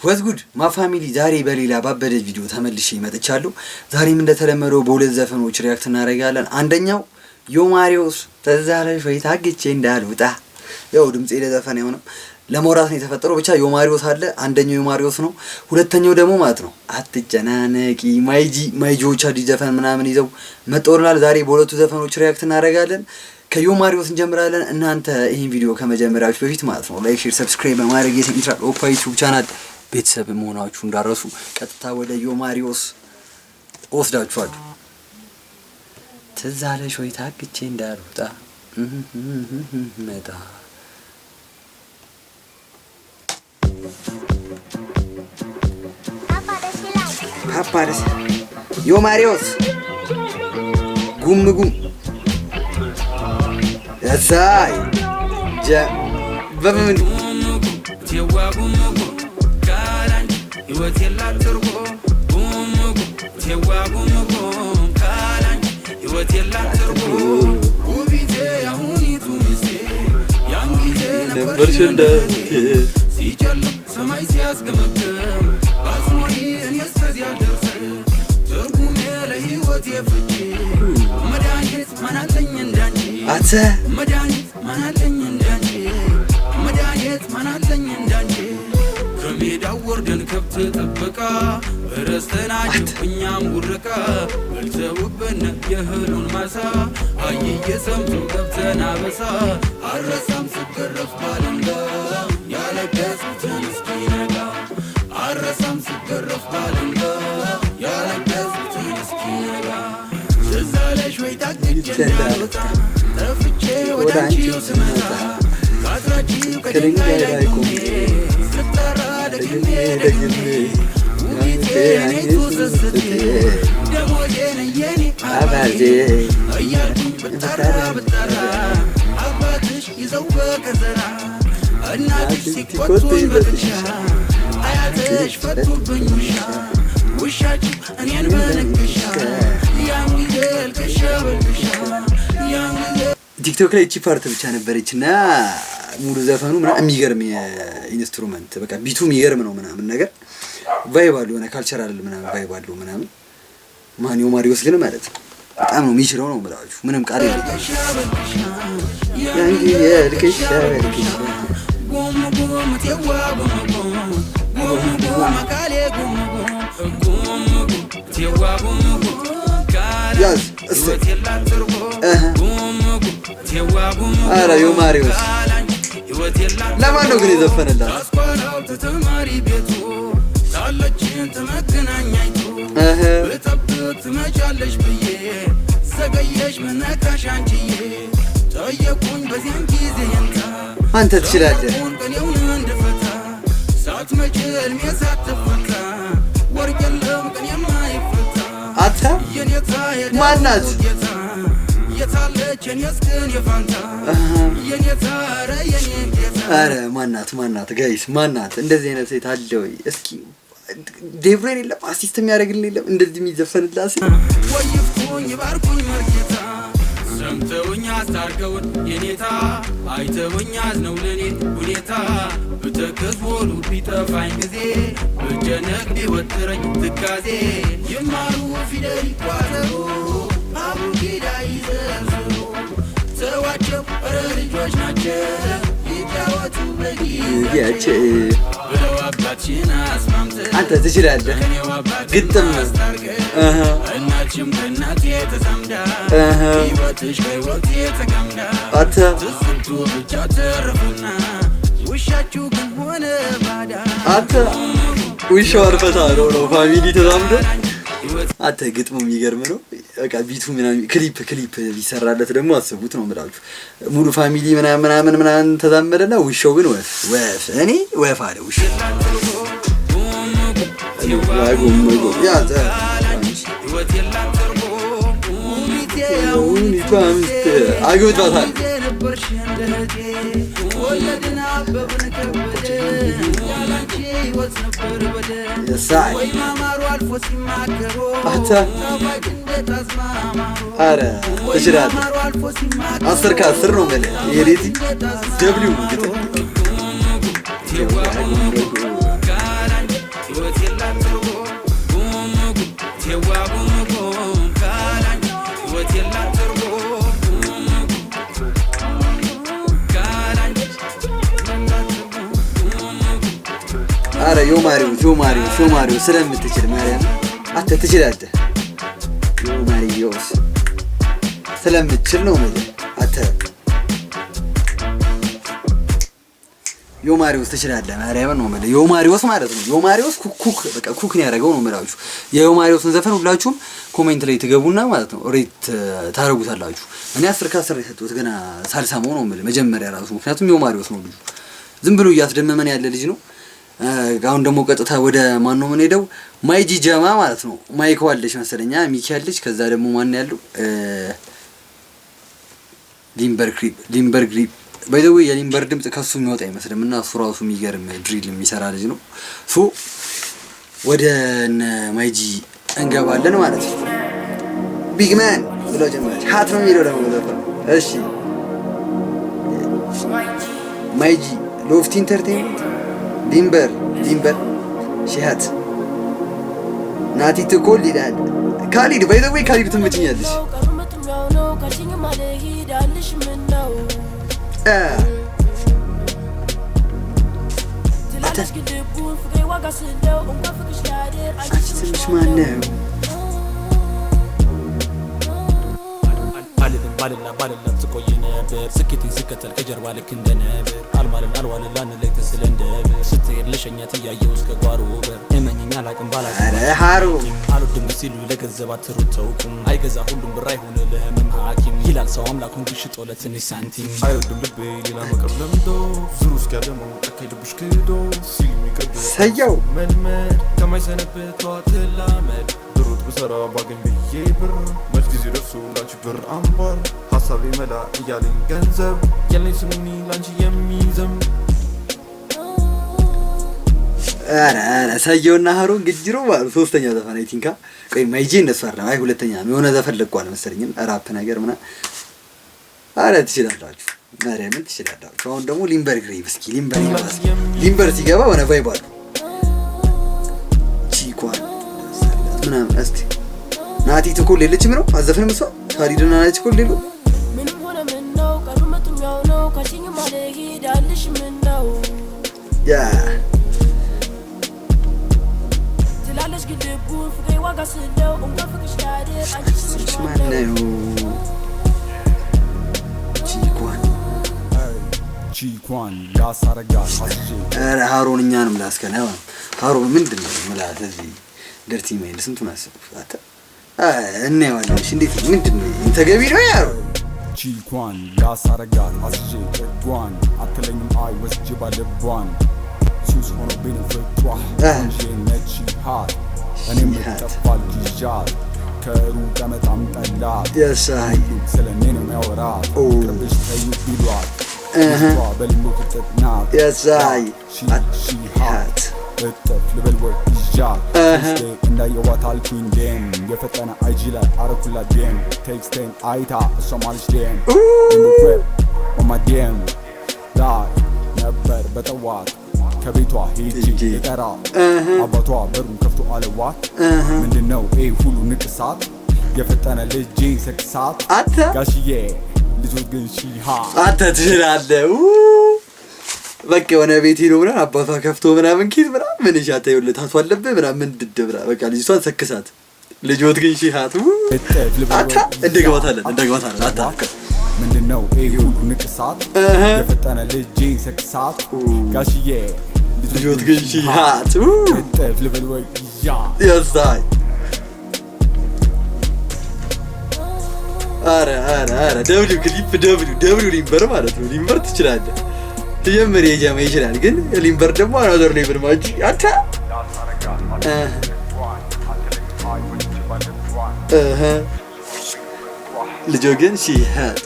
What's good? My family ዛሬ በሌላ ባበደ ቪዲዮ ተመልሼ መጥቻለሁ። ዛሬም እንደተለመደው በሁለት ዘፈኖች ሪአክት እናደርጋለን። አንደኛው ዮማሪዮስ ተዛለሽ ወይ ታግቼ እንዳልውጣ ያው ድምጼ ለዘፈን የሆነ ለሞራት ነው የተፈጠረው። ብቻ ዮማሪዮስ አለ። አንደኛው ዮማሪዮስ ነው። ሁለተኛው ደግሞ ማለት ነው አትጨናነቂ ማይጂዎች አዲስ ዘፈን ምናምን ይዘው መጥተውልናል። ዛሬ በሁለቱ ዘፈኖች ሪአክት እናደርጋለን። ከዮማሪዮስ እንጀምራለን። እናንተ ይሄን ቪዲዮ ከመጀመራችሁ በፊት ማለት ነው ላይክ፣ ሼር፣ ሰብስክራይብ በማድረግ የሴንትራል ኦፓ ዩቲዩብ ቻናል ቤተሰብ መሆናችሁ እንዳረሱ ቀጥታ ወደ ዮማሪዮስ ወስዳችኋለሁ። ትዛለሽ ወይ ታግቼ እንዳልወጣ መጣ አፓደስ ዮማሪዮስ ጉም ያሳይ በምን Hotel la turbo, boom, tewa boom, kalan. Hotel la turbo, ubite ahuni tumise, yangize na barshanda. Si jallo samay siyas gamakem, basmori anyas ya derse. Turgume la hiwati afje, madanit manatanya ndani. Ata madanit manatanya ndani, madanit manatanya ndani. ከሜዳው ወርደን ከብት ጠበቃ ረስተናችሁ እኛም ጉርቃ በልተውብን የህሉን ማሳ አየየ ሰምቶ ገብተን አበሳ አረሳም ስገረፍ ባለንጋ ያለገስኩትን እስኪነጋ አረሳም ስገረፍ ባለንጋ ያለገስኩትን እስኪነጋ ትዛለሽ ወይ ታግቼ እንዳልወጣ ጠፍቼ ወደ አንቺው ስመጣ ካስራችሁ ከድንጋይ ላይ ቆሜ ቲክቶክ ላይ እቺ ፓርት ብቻ ነበረችና ሙሉ ዘፈኑ ምናምን የሚገርም ኢንስትሩመንት በቃ ቢቱ የሚገርም ነው ምናምን ነገር ቫይብ አለው እና ካልቸራል ምናምን ቫይብ አለው ምናምን ማን ዮማሪዮስ ግን ማለት ነው በጣም ነው የሚችለው ነው ብላችሁ ምንም ቃል የለም። ያንጊ የልከሽ አረ ዮማሪዮስ ለማን ነው ግን የዘፈነላት? አስኳላው ተማሪ ቤቱ ታለችን ተመገናኛይቱ በጠብት ትመጫለሽ ብዬ ዘገየሽ መነካሽ አንቺዬ ጠየቁኝ በዚያን ጊዜ እንታ አንተ ትችላለህ ቀኔውን እንደፈታ ሳትመጪ እልሜ ሳትፈታ ወርቅ የለም ቀን የማይፈታ አታ ማናት የታለች የኔስክን የፋንታ የኔታ አረ ማናት ጋይስ ማናት? እንደዚህ አይነት ሴት አለ ወይ? እስኪ ዴቭሬን የለም አሲስት የሚያደርግልን የለም እንደዚህ የሚዘፈንላት ወይፍኩኝ ባርኩኝ መርጌታ ሰምተውኝ አስታርቀውን የኔታ አይተውኝ አዝነው ለኔ ሁኔታ ብተከዝ ወሉ ቢጠፋኝ ጊዜ በጀነቅ ቢወጥረኝ ትካዜ ይማሩ ፊደል ይቋጠሩ አቡጊዳ ይዘርዝሩ ተዋቸው ኧረ ልጆች ናቸው ይጫወቱ በጊዜያቸው ብለው አባትሽን አስማምተን አንተ ትችላለህ ግጥም እናችም ከእናቴ ተዛምዳ ሕይወትሽ ከሕይወቴ ተጋምዳ ትዝብቱ ብቻ ተረፉና ውሻችሁ ግን ሆነ ባዳ አንተ ውሻው አርፈታ ነው ፋሚሊ ተዛምዶ አንተ ግጥሙ የሚገርም ነው። በቃ ቢቱ ምናምን ክሊፕ ቢሰራለት ደግሞ አስቡት ነው የምላችሁ። ሙሉ ፋሚሊ ምናምን ተዛመደና ውሻው ግን ወፍ እኔ ወፍ አለ ውሻ ያዘ አግብቷታል። አረ ትችላለህ 10 ከ10 ነው ማለት የሌቲ ደብሊው አረ ዮማሪው ስለምትችል ማርያም አንተ ትችላለህ። ዮማሪዮስ ስለምትችል ነው ማለት አንተ ዮማሪዮስ ትችላለህ ማርያም ነው ማለት ዮማሪዮስ ማለት ነው። ዮማሪዮስ ኩክ በቃ ኩክ ነው ያደረገው ነው የምላችሁ። የዮማሪዮስን ዘፈን ሁላችሁም ኮሜንት ላይ ትገቡና ማለት ነው ሬት ታረጉታላችሁ። እኔ 10 ከ10 የሰጠሁት ገና ሳልሰማው ነው ማለት መጀመሪያ ራሱ ምክንያቱም ዮማሪዮስ ነው ልጁ ዝም ብሎ እያስደመመን ያለ ልጅ ነው። አሁን ደግሞ ቀጥታ ወደ ማን ነው የምንሄደው? ማይጂ ጀማ ማለት ነው። ማይኮ አለች መሰለኛ ሚኪ አለች። ከዛ ደግሞ ማን ያለው ሊምበር ግሪፕ ባይ ዘ ዌይ የሊምበር ድምጽ ከሱ የሚወጣ አይመስልም እና እሱ ራሱ የሚገርም ድሪል የሚሰራ ልጅ ነው። ሶ ወደ ማይጂ እንገባለን ማለት ነው። ቢግ ማን ብሎ ጀመረች ሀት ነው የሚለው ደግሞ ዘፈኑ። እሺ ማይጂ ሎፍቲ ኢንተርቴይንመንት ሊምበር ሺሃት ናቲ ትኮል ይላል ካሊድ ባይ ዘ ዌይ ካሊድ ትመችኛለሽ። ትንሽ ማነው ባልላት ስቆይ ነበር ስኬቴን ስከተል ከጀርባ ልክ እንደ ነበር አልዋልን ላንለይ ተስለ እንደበር ስትሄድ ለሸኛት እያየሁ እስከ ጓሮ በር እመኝኝ አላቅም አልወድም ሲሉ ለገንዘብ አትሩጠውቅም አይገዛ ሁሉም ብር አይሆን ለህመም ሐኪም ይላል ሰው አምላኩን ግሽጦ ለትንሽ ሳንቲም አይወድም ልቤ ሌላ መቅረብ ለምዶ ዙሩ እስኪያደመው ጠካይ ልብሽ ክዶ ሲል የሚቀዱ ሰየው መልመድ ከማይሰነበት ተዋትላመድ ብሩት ብሰራ ባገኝ ብዬ ብር መች ጊዜ ደርሶ ላንቺ ብር አምባር ሀሳቤ መላ እያለኝ ገንዘብ ያለኝ ስሙኒ ላንቺ የሚዘም አረ ሰየውና ሀሩን ግጅሮ ማለት ሶስተኛ ዘፈን አይ ቲንክ ቆይ ማይጂ እነሱ አይደለም አይ ሁለተኛ የሆነ ዘፈን ለቋል መሰለኝ ራፕ ነገር ምና አረ ትችላላችሁ ማርያምን ትችላላችሁ። አሁን ደግሞ ሊምበር ግሪቭ እስኪ ሊምበር ሲገባ ወነ ቫይብ አሉ ቺኳን ምናምን እስቲ ናቲ ትኮል የለችም ነው አዘፈን መስዋ ታሪድና ናቲ ትኮል ሌሎ ምንም ሆነ ምን ነው ቀርመቱም ያው ነው ካሽኝ ማለት ሄዳልሽ ምን ነው ያ ትላለሽ ግልቡ ፍቅሬ ዋጋ ስለው እንኳን ፍቅሽ ታዲያ አንቺ ማነው ቺኳን ያሳረጋ አስጂ አረ ሃሮን እኛንም ላስከናው ሃሮን ምንድነው ማለት እዚህ ደርቲ ማይል ስንቱን አሰብኩት እኔ ዋለሽ እንዴት ምንድነው ተገቢ ነው ያሩ ቺኳን ያሳረጋ አስጂ ጓን አትለኝም አይ ወስጅ ባለቧን ሱስ ሆኖ ቤነፍቷ አንጂ ነቺ ሃት እኔም ተፋል ጂጃት ከሩቅ አመጣም ጠላት ያሳይ ስለኔ ነው የሚያወራት ቅርብሽ ታዩ ቢሏት በልሞ ከተናት ያሳይ ሃት እጥፍ ልበል ወይ ይጃል እንዳየዋት አልኩኝ ደም የፈጠነ አይጂ ላይ አረኩላ ደም ቴክስቴን አይታ እሷማልሽ ደም ኦማደም ላይ ነበር በጠዋት ከቤቷ ሄጂ የጠራ አባቷ በሩን ከፍቶ አለዋት ምንድነው ሁሉ ንቅሳት የፈጠነ ልጅ ሰክሳት ጋሽዬ ልጆች ግን ሺሃ አንተ ትላለህ በቃ የሆነ ቤት ሄዶ ምናምን አባቷ ከፍቶ ምናምን ኪት ምናምን ይሻታ ይወለ ታቷ አለብህ ምናምን ድድብራ በቃ ልጅቷን ሰክሳት ልጆት ግን ሺሃት አታ እንደገባታለን አታ ምንድነው ሁሉ ንቅሳት የፈጠነ ልጅ ሰክሳት ጋሽዬ ልጆት ግን ሺሃት እጥፍ ልበል ወይ ያ ያሳይ አረ ደብሊው ክሊፕ ደብሊው ሊምበር ማለት ነው። ሊምበር ትችላለህ ትጀምር የጀማ ይችላል ግን ሊምበር ደግሞ አናዘር ሌቭል ማጂ አታ ልጆ ግን ሺሃት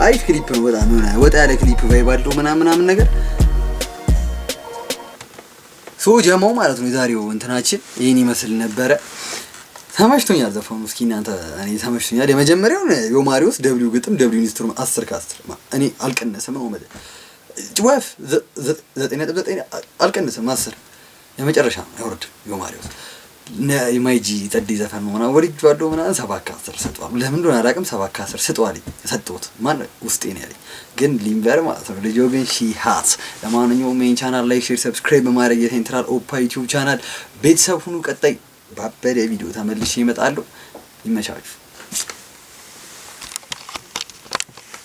አይ ክሊፕ ነው በጣም ወጣ ያለ ክሊፕ ቫይብ አለው ምናምን ነገር ሶ ጀማው ማለት ነው። የዛሬው እንትናችን ይሄን ይመስል ነበረ። ተመችቶኛል ዘፈኑ። እስኪ እናንተ እኔ ተመችቶኛል። የመጀመሪያው ዮማሪዮስ ደብሊው ግጥም ደብሊው ኢንስትሩመንት 10 ከ10 እኔ አልቀነሰም ነው ማለት ጭዋፍ 9.9 አልቀነሰም 10 የመጨረሻ ያወርድ ዮማሪዮስ የማይጂ ጠዲ ዘፈን ነው ምናምን ወድጄዋለሁ ምናምን 7/10 ሰጠዋል። ለምን እንደሆነ አላውቅም 7/10 ሰጠዋልኝ ሰጠሁት ማለት ውስጤ ነው ያለኝ ግን ሊምበር ማለት ነው ልጆ ግን ሺ ሃት ለማንኛውም ሜን ቻናል ላይ ሼር ሰብስክራይብ በማድረግ የሴንትራል ኦፓ ዩቲዩብ ቻናል ቤተሰብ ሁኑ። ቀጣይ ባበደ ቪዲዮ ተመልሼ እመጣለሁ። ይመቻችሁ።